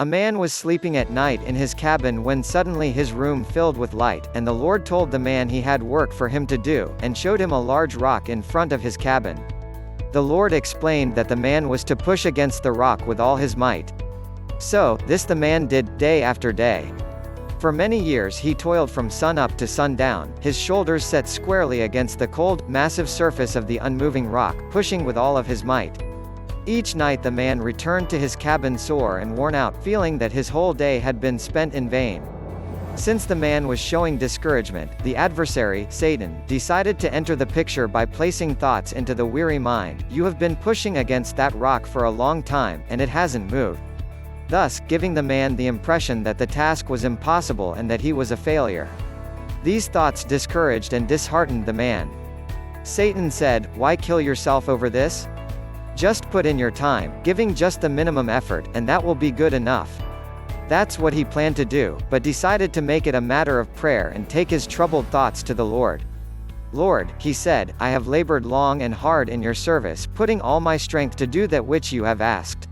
A man was sleeping at night in his cabin when suddenly his room filled with light, and the Lord told the man he had work for him to do, and showed him a large rock in front of his cabin. The Lord explained that the man was to push against the rock with all his might. So, this the man did, day after day. For many years he toiled from sun up to sundown, his shoulders set squarely against the cold, massive surface of the unmoving rock, pushing with all of his might. Each night the man returned to his cabin sore and worn out, feeling that his whole day had been spent in vain. Since the man was showing discouragement, the adversary, Satan, decided to enter the picture by placing thoughts into the weary mind. You have been pushing against that rock for a long time, and it hasn't moved. Thus, giving the man the impression that the task was impossible and that he was a failure. These thoughts discouraged and disheartened the man. Satan said, "Why kill yourself over this? Just put in your time, giving just the minimum effort, and that will be good enough." That's what he planned to do, but decided to make it a matter of prayer and take his troubled thoughts to the Lord. "Lord," he said, "I have labored long and hard in your service, putting all my strength to do that which you have asked.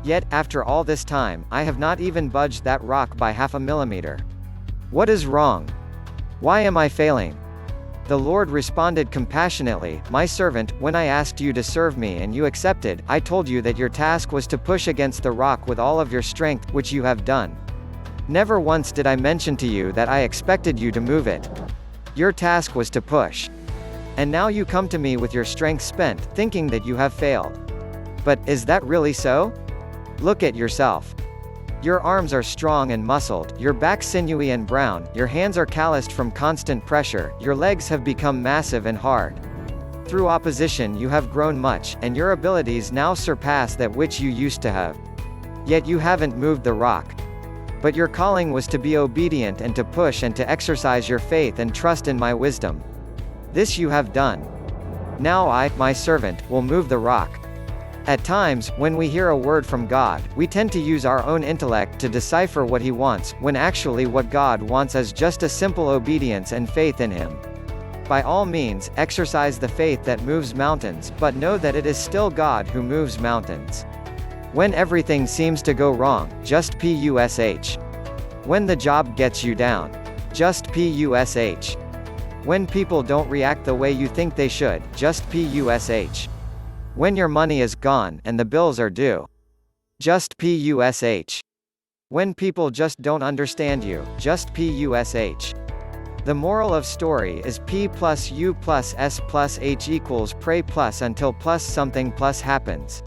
Yet, after all this time, I have not even budged that rock by half a millimeter. What is wrong? Why am I failing?" The Lord responded compassionately, "My servant, when I asked you to serve me and you accepted, I told you that your task was to push against the rock with all of your strength, which you have done. Never once did I mention to you that I expected you to move it. Your task was to push. And now you come to me with your strength spent, thinking that you have failed. But, is that really so? Look at yourself. Your arms are strong and muscled, your back sinewy and brown, your hands are calloused from constant pressure, your legs have become massive and hard. Through opposition you have grown much, and your abilities now surpass that which you used to have. Yet you haven't moved the rock. But your calling was to be obedient and to push and to exercise your faith and trust in my wisdom. This you have done. Now I, my servant, will move the rock." At times, when we hear a word from God, we tend to use our own intellect to decipher what He wants, when actually what God wants is just a simple obedience and faith in Him. By all means, exercise the faith that moves mountains, but know that it is still God who moves mountains. When everything seems to go wrong, just push. When the job gets you down, just push. When people don't react the way you think they should, just push. When your money is gone, and the bills are due, just push. When people just don't understand you, just push. The moral of story is P plus U plus S plus H equals pray plus until plus something plus happens.